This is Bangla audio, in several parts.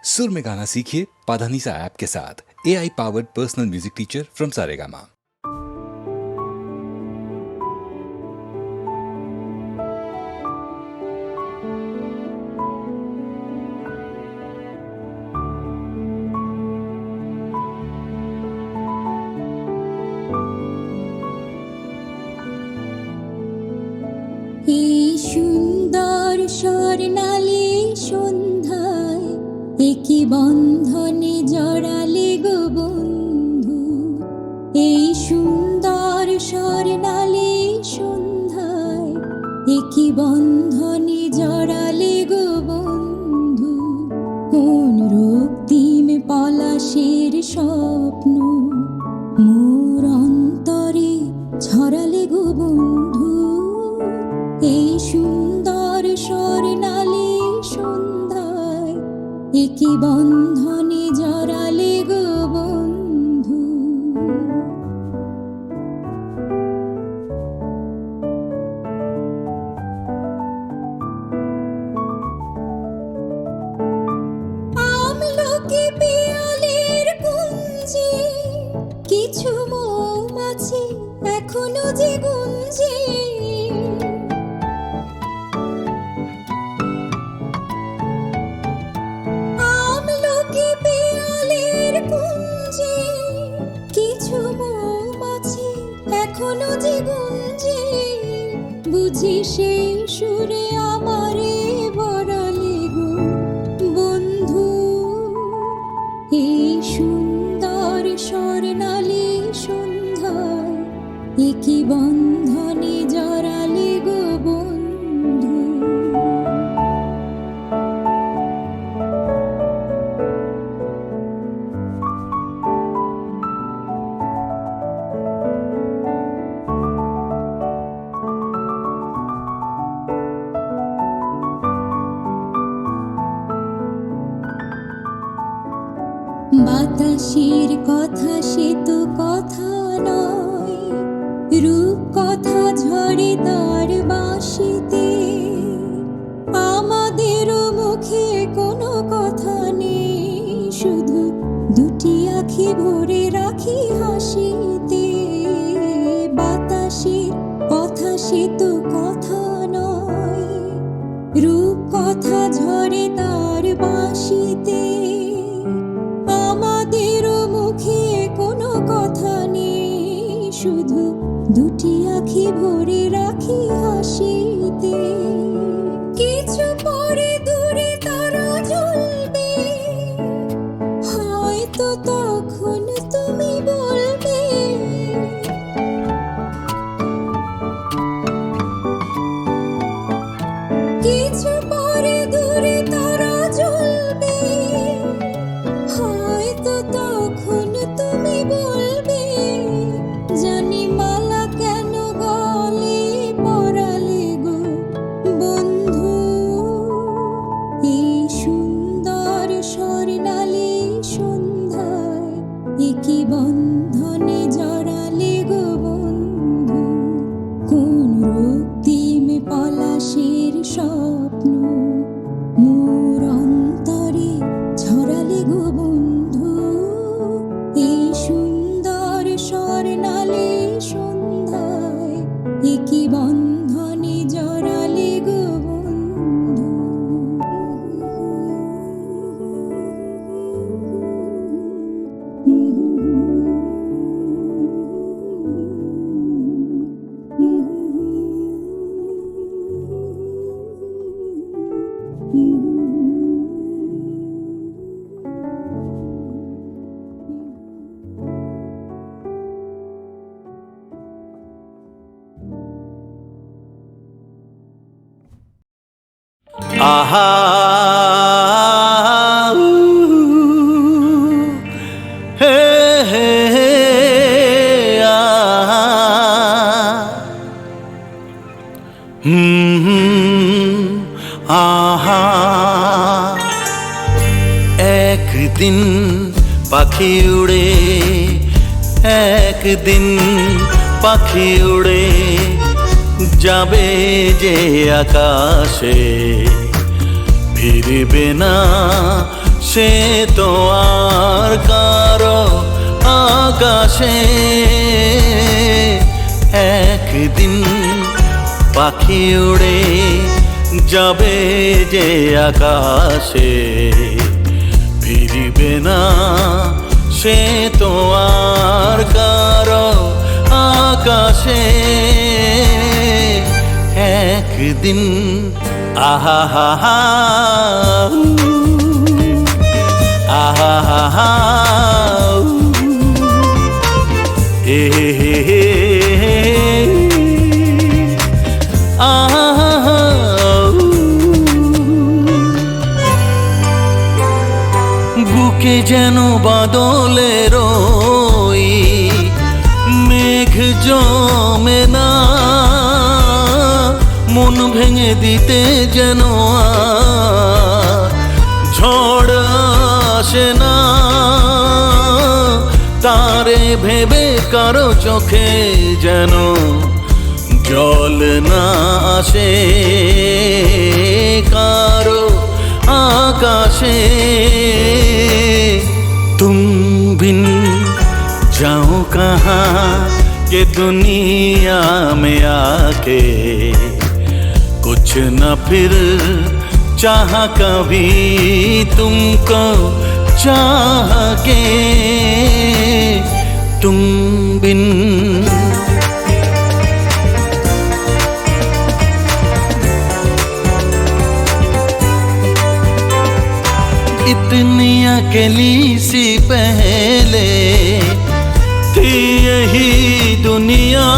सुर में गाना सीखिए पाधानीसा ऐप के साथ। AI powered personal music teacher from Saregama. এই সুন্দর স্বর্ণালী সন্ধ্যায় একই বন্ধনে জড়ালে গো বন্ধু। এই সুন্দর স্বর্ণালী সন্ধ্যায় একই বন্ধনে জড়ালে গো বন্ধু। কোন রক্তিম পলাশের স্বপ্ন মোর অন্তরে ছড়ালে গো বন্ধু। এই সুন্দর স্বর্ণালী সন্ধ্যায় একই বন্ধনে জড়ালে গো বন্ধু। আমলকি পিয়ালের কুঞ্জে কিছু মৌমাছি এখনো যে গুঞ্জে। কিছু মৌমাছি এখনো যে গুঞ্জে, বুঝি সেই সুরে আমারে বড়ালে গো বন্ধু। এই সুন্দর স্বর্ণালী সন্ধ্যায় একই বন্ধনে জড়ালে গো বন্ধু। বাতাসের কথা সে তো কথা নয়, রূপ কথা ঝরে তার বাঁশিতে। আমাদেরও মুখে কোনো কথা নেই, শুধু দুটি আঁখি ভরে রাখি হাসিতে। বাতাসের কথা সে তো কথা নয়, রূপ কথা ঝরে তার বাঁশিতে। আমাদেরও মুখে কোনো কথা নেই, শুধু দুটি আঁখি ভরে রাখি হাসিতে। কিছু পরে দূরে তারা জ্বলবে, হয়তো তখন তুমি বলবে কিছু পরে দূরে তারা জ্বলবে, হয়তো তখন তুমি বলবে জানি মালা কেন গলে পরালে গো বন্ধু। এই সুন্দর স্বর্ণালী সন্ধ্যায় একই বন্ধনে জড়ালে গো বন্ধু। কোন রক্তিম পলাশের স্বপ্ন মোর অন্তরে ছড়ালে গো বন্ধু। এই সুন্দর স্বর্ণালী সন্ধ্যায় একই বন্ধনে জড়ালে গো বন্ধু। আহা হে হে হে আহা আহা। একদিন পাখি উড়ে, একদিন পাখি উড়ে যাবে যে আকাশে, ফিরবে না সে তো আর কারো আকাশে একদিন পাখি উড়ে যাবে যে আকাশে, ফিরবে না সে তো আর কারো আকাশে একদিন। আহা হা হা আহা হা হা এ হে হে আহা। বুকে যেন বাদলের ওই মেঘ জমে না, মন ভেঙে দিতে যেন ঝড় আসে না, তারে ভেবে কারো চোখে যেন জল না আসে, কারো आकाशे तुम बिन जाओ कहाँ के दुनिया में आके, कुछ न फिर चाह कभी तुमको चाह के तुम बिन। इतनी अकेली सी पहले थी यही दुनिया,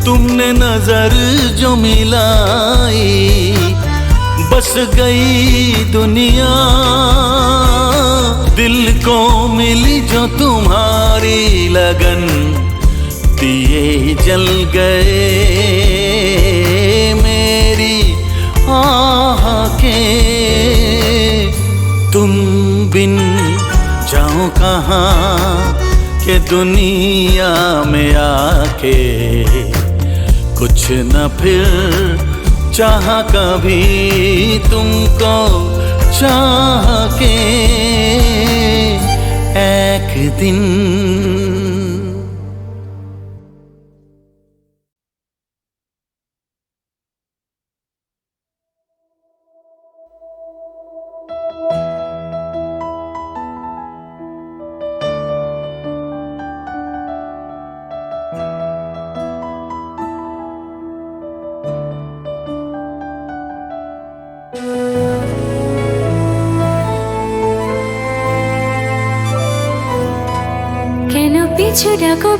तुमने नजर जो मिलाई बस गई दुनिया, दिल को मिली जो तुम्हारी लगन दिए जल गए मेरी आह के तुम बिन जाओ कहाँ के दुनिया में आके, कुछ न फिर चाह कभी तुमको चाह के एक दिन।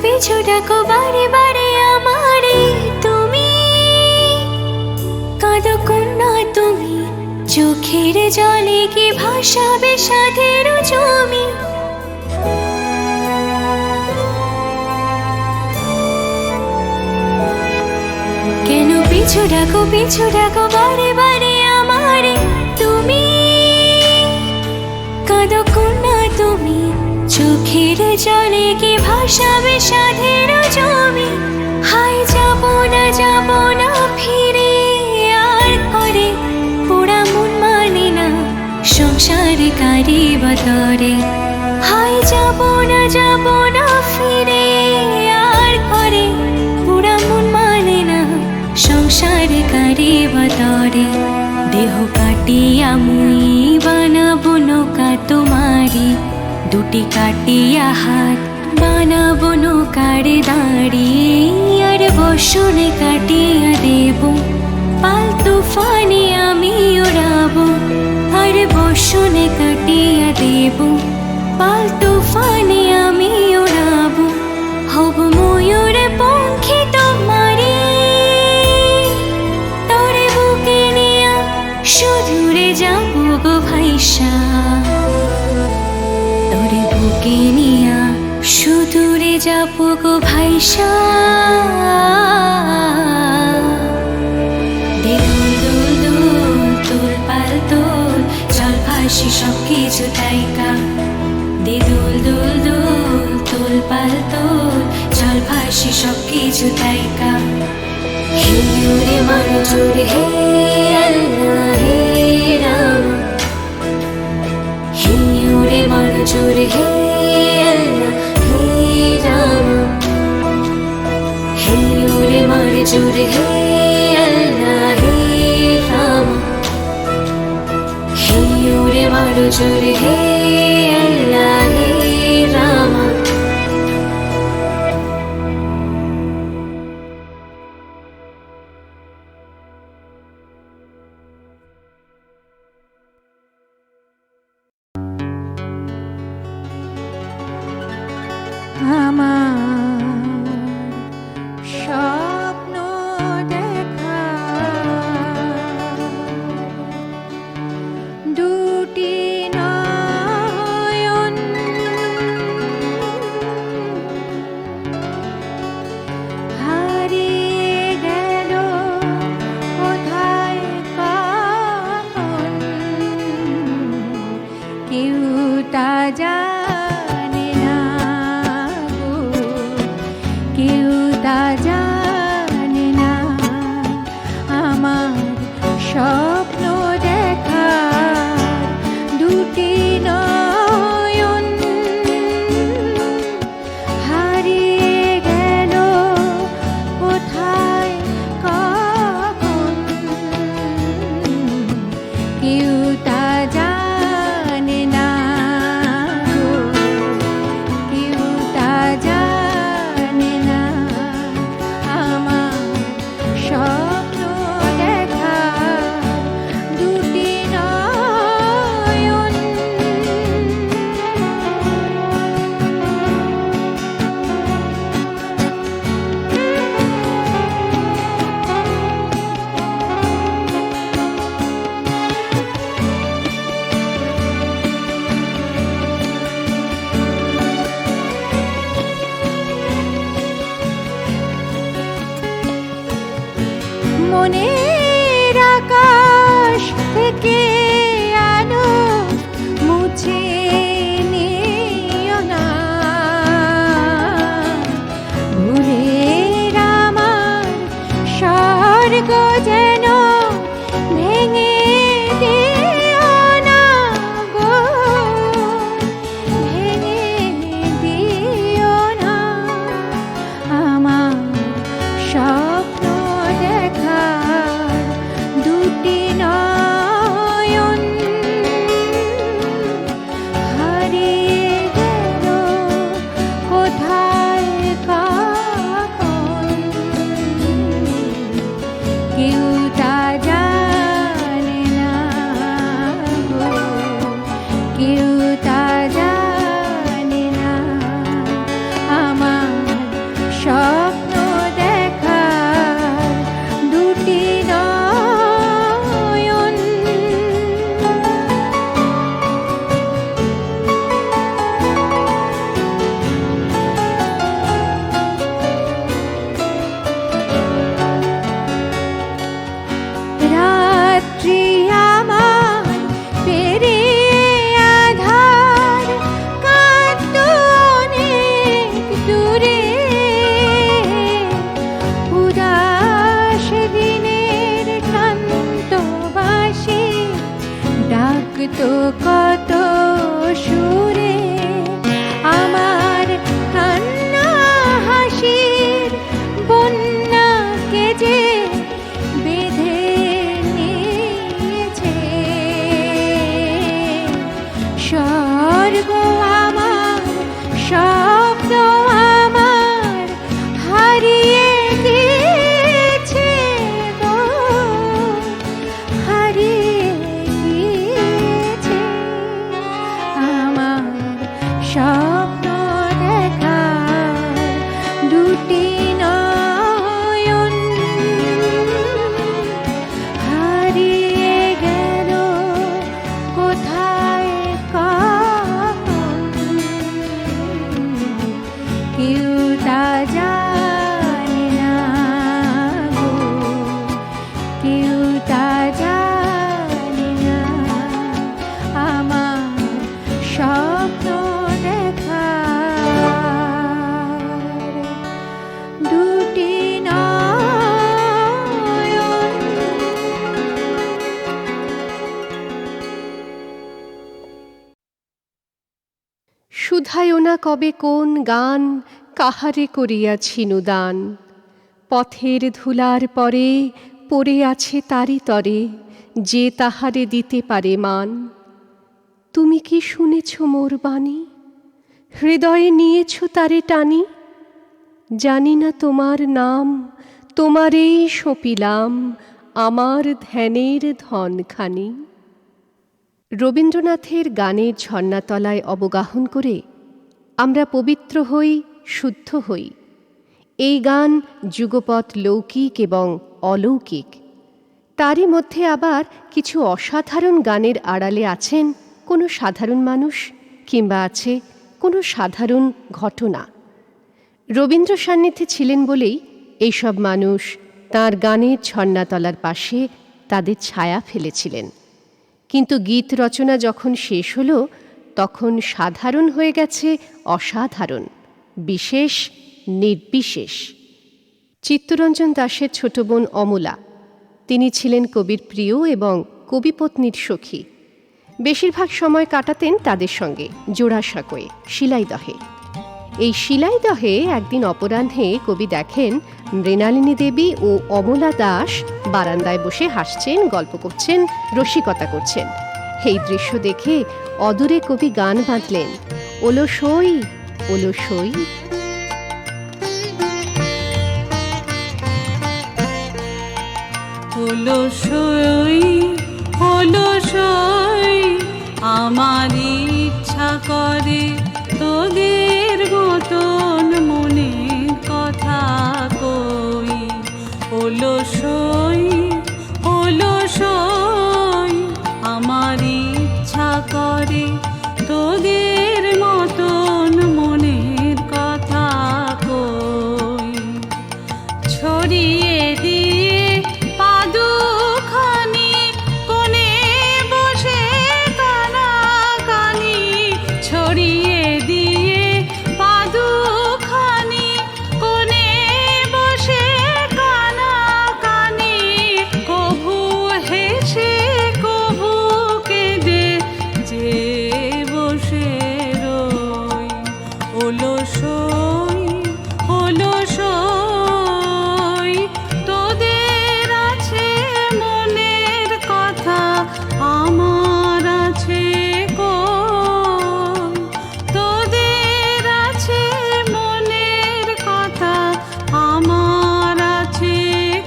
পিছু ডাকো বারে বারে আমারে তুমি, কাঁদো কন্যা তুমি, চোখের জলে কি ভাসাবে সাধের জমি। কেন পিছু ডাকো বারে বারে আমারে তুমি, কাঁদো কন্যা তুমি, চোখের জলে কি ভাসাবে সাধের জমি। হায় যাব না ফিরে আর করে, পোড়া মন মানে না সংসারে কারি বতরে। হায় যাব না ফিরে আর করে, পোড়া মন মানে না সংসারে কারি বতরে। দেহ কাটিয়া মুই বানাবো নৌকা তোমারি, দুটি কাটিয়া হাত বানাবো নৌকার দাঁড়ি। আর বসনে কাটিয়া দেব পাল তুফানে আমি ওড়াবো, আর বসনে কাটিয়া দেব পাল তুফানে আমি ওড়াবো। হব ময়ূর পঙ্খী তোমারি, তোরে বুকে নিয়া সুদূরে যাবো গো ভাইসা, তোরে বুকে নিয়া সুদূরে যাবো গো ভাইসা। তোল পাল তোল জল ভাসি সব কিছু তাইকা, দে দোল দোল দোল তোল পাল তোল জল ভাসি সব কিছু তাইকা। হিউরে মানো জোরে হে আল্লাহ হে রাম, জুড়ে হে আল্লাহ হে রাম, হে ওরে মার জুড়ে হে আল্লাহ হে রাম, হে ওরে মার জুড়ে হে আল্লাহ হে রাম। আমার স্বপ্ন দেখা দুটি নয়ন, হারিয়ে গেল কোথায় কখন, কেউ তা জানে না গো, কেউ তা জানে না। আমার স্বপ্ন দেখা দুটি নয়ন, হারিয়ে গেল কোথায় কখন, কেউ তা জানে না গো, কেউ তা জানে না। আমার স্বপ্ন দেখা দুটি নয়ন। মনের আকাশ থেকে আলো মুছে নিও না, ভোরের আমার স্বর্গ যেন ভেঙে দিও না গো, ভেঙে দিও না। আমার স্বপ্ন দেখা দুটি নয়ন, হারিয়ে গেল কোথায় কখন, কেউ তা জানে না গো, কেউ তা জানে না। আমার স্বপ্ন দেখা দুটি নয়ন। রাত্রি আমার পেরিয়ে আধার, কাঁদত অনেক দূরে, উদাস দিনের ক্লান্ত বাঁশি ডাকতো কত সুরে। আমার কান্না হাসির বন্যাকে যে বেঁধে নিয়েছে, স্বর্গ আমার স্বপ্ন আমার হারিয়ে গিয়েছে গো, হারিয়ে গিয়েছে। শুধায়ো না কবে কোন গান কাহারে করিয়াছি নুদান, পথের ধুলার পরে পড়ে আছে তারি তরে, যে তাহারে দিতে পারে মান। তুমি কি শুনেছ মোর বাণী, হৃদয়ে নিয়েছ তারে টানি? জানি না তোমার নাম, তোমারেই সঁপিলাম আমার ধ্যানের ধনখানি। রবীন্দ্রনাথের গানের ঝর্ণাতলায় অবগাহন করে আমরা পবিত্র হই, শুদ্ধ হই। এই গান যুগপৎ লৌকিক এবং অলৌকিক। তারই মধ্যে আবার কিছু অসাধারণ গানের আড়ালে আছেন কোনো সাধারণ মানুষ, কিংবা আছে কোনো সাধারণ ঘটনা। রবীন্দ্র সান্নিধ্যে ছিলেন বলেই এইসব মানুষ তাঁর গানের ঝর্ণাতলার পাশে তাদের ছায়া ফেলেছিলেন। কিন্তু গীত রচনা যখন শেষ হলো, তখন সাধারণ হয়ে গেছে অসাধারণ, বিশেষ নির্বিশেষ। চিত্তরঞ্জন দাশের ছোট বোন অমলা, তিনি ছিলেন কবির প্রিয় এবং কবিপত্নীর সখী। বেশিরভাগ সময় কাটাতেন তাদের সঙ্গে জোড়াসাঁকোয়, শিলাইদহে। এই শিলাইদহে একদিন অপরাহ্নে কবি দেখেন মৃণালিনী দেবী ও অমলা দাস বারান্দায় বসে হাসছেন, গল্প করছেন, রসিকতা করছেন। এই দৃশ্য দেখে অদূরে কবি গান বাঁধলেন, ওলো সই, ওলো সই। হলো সই, হলো সই, আমার ইচ্ছা করে তোদের মতন মনের কথা কই। হলো সই, হলো সই, আমার ইচ্ছা করে তোদের মতন মনের কথা কই। ছড়িয়ে দিয়ে পাদুখানি কোণে বসে কানাকানি, ছড়িয়ে দিয়ে পাদুখানি কোণে বসে কানাকানি, কভু হেসে কভু কেঁদে যে বসে রই। ওলো সই, ওলো সই, তোদের আছে মনের কথা, আমার আছে কই। তোদের আছে মনের কথা, আমার আছে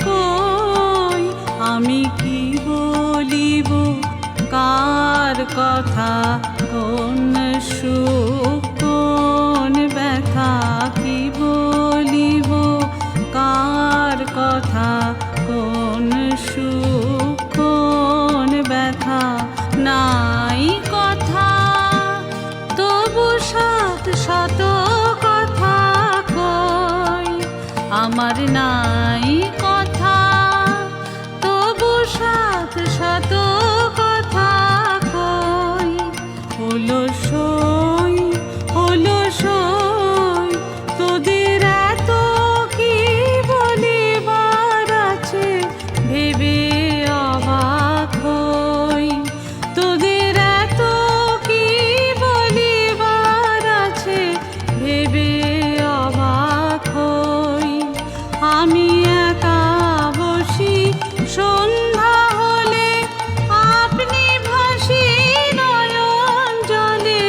কই। আমি কি বলিব কার কথা, কোন সুখ কোন ব্যথা, কি বলিব কার কথা, কোন সুখ কোন ব্যথা। নাই কথা তবু শত শত কথা কই, আমার নাই কথা তবু শত শত কথা কই। হলো সই, হলো সই, তোদের এত কি বলিবার আছে ভেবে অবাক হই। তোদের এত কি বলিবার আছে ভেবে অবাক হই। আমি একা বসি সন্ধ্যা হলে, আপনি ভাসি নয়ন জলে।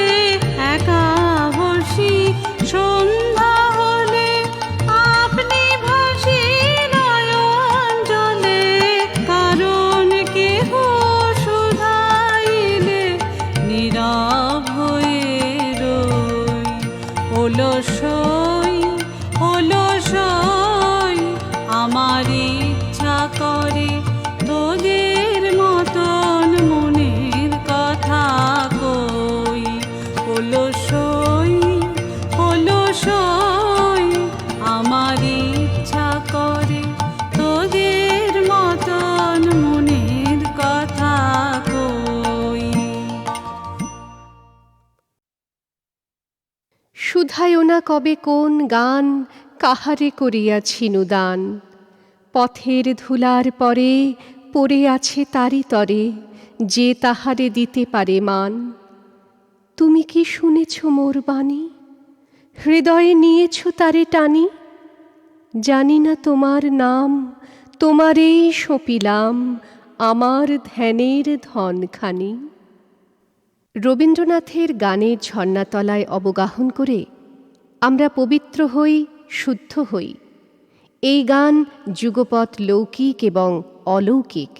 একা বসি সন্ধ্যা হলে, আপনি ভাসি নয়ন জলে। কারণ কেহ শুধাইলে নীরব হয়ে রই। ওলো সই, ওলো সই, আমার ইচ্ছা করে তোদের মতন মনের কথা কই। ওলো সই, ওলো সই, আমার ইচ্ছা করে তোদের মতন মনের কথা কই। শুধায়ো না কবে কোন গান কাহারে করিয়াছি নুদান, পথের ধুলার পরে পড়ে আছে তারি তরে, যে তাহারে দিতে পারে মান। তুমি কি শুনেছ মোর বাণী? হৃদয়ে নিয়েছ তারে টানি? জানি না তোমার নাম, তোমারেই সঁপিলাম আমার ধ্যানের ধনখানি। রবীন্দ্রনাথের গানের ঝর্ণাতলায় অবগাহন করে আমরা পবিত্র হই, শুদ্ধ হই। এই গান যুগপৎ লৌকিক এবং অলৌকিক।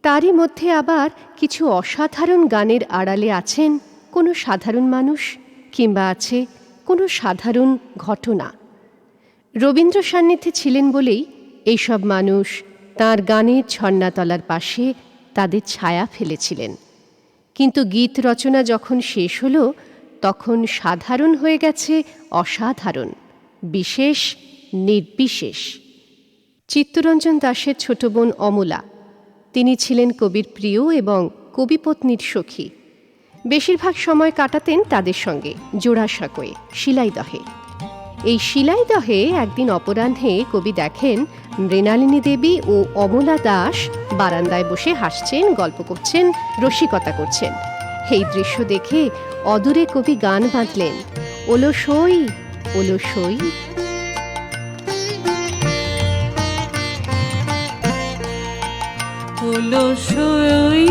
তারই মধ্যে আবার কিছু অসাধারণ গানের আড়ালে আছেন কোনো সাধারণ মানুষ, কিংবা আছে কোনো সাধারণ ঘটনা। রবীন্দ্র সান্নিধ্যে ছিলেন বলেই এইসব মানুষ তাঁর গানের ঝর্ণাতলার পাশে তাদের ছায়া ফেলেছিলেন। কিন্তু গীত রচনা যখন শেষ হলো, তখন সাধারণ হয়ে গেছে অসাধারণ, বিশেষ নির্বিশেষ। চিত্তরঞ্জন দাশের ছোট বোন অমলা, তিনি ছিলেন কবির প্রিয় এবং কবিপত্নীর সখী। বেশিরভাগ সময় কাটাতেন তাদের সঙ্গে জোড়াসাঁকোয়, শিলাইদহে। এই শিলাইদহে একদিন অপরাহ্নে কবি দেখেন মৃণালিনী দেবী ও অমলা দাস বারান্দায় বসে হাসছেন, গল্প করছেন, রসিকতা করছেন। এই দৃশ্য দেখে অদূরে কবি গান বাঁধলেন, ওলো সই, ওলো সই। হলো সই,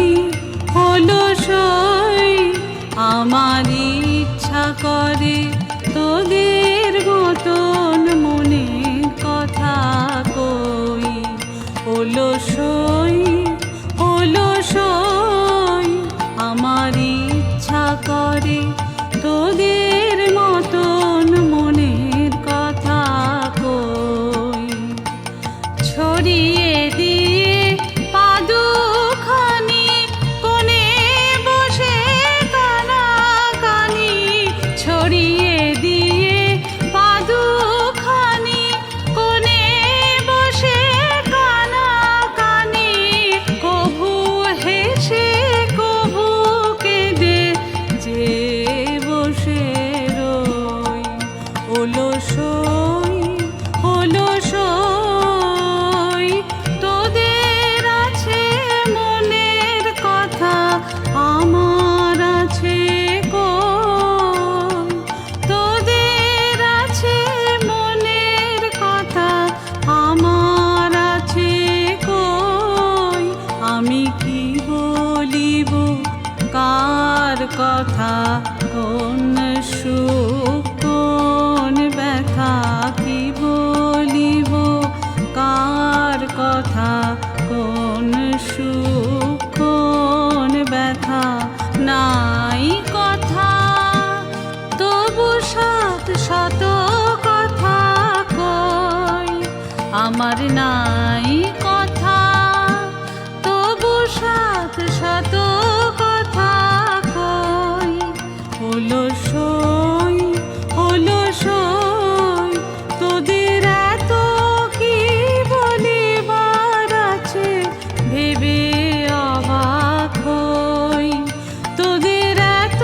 হলো সই, আমার ইচ্ছা করে তোদের মতন মনের কথা কই। হলো সই, হলো সই, আমার ইচ্ছা করে তোদের মতন মনের কথা কই। ছড়িয়ে দিয়ে পাদুখানি কোণে বসে কানাকানি, ছড়িয়ে দিয়ে পাদুখানি কোণে বসে কানাকানি, কভু হেসে কভু কেঁদে যে বসে রই। ওলো সই, ওলো সই, তোদের আছে মনের কথা, আমার আছে কই। তোদের আছে মনের কথা, আমার আছে কই। আমি কি বলিব কার কথা, কোন সুখ কোন ব্যথা, কি বলিব কার কথা, কোন সুখ কোন ব্যথা। নাই কথা তবু শত শত কথা কই, আমার নাই কথা তবু শত শত কথা কই। হলো সই, হলো সই, তোদের এত কি বলিবার আছে ভেবে অবাক হই। তোদের এত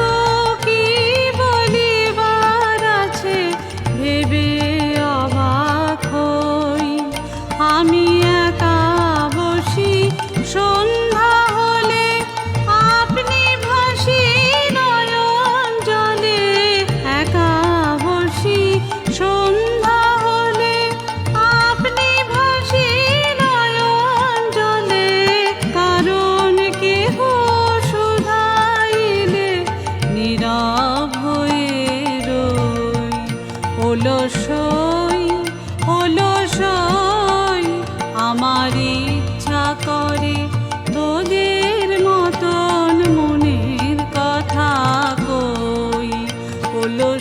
কি বলিবার আছে ভেবে অবাক হই। আমি একা বসি সন্ধ্যা হলে, আপনি ভাসি নয়ন জলে। একা বসি সন্ধ্যা হলে, আপনি ভাসি নয়ন জলে। কারণ কেহ শুধাইলে নীরব হয়ে রই। ওলো সই, ওলো সই, আমার ইচ্ছা করে তোদের মতন মনের কথা কই। ওলো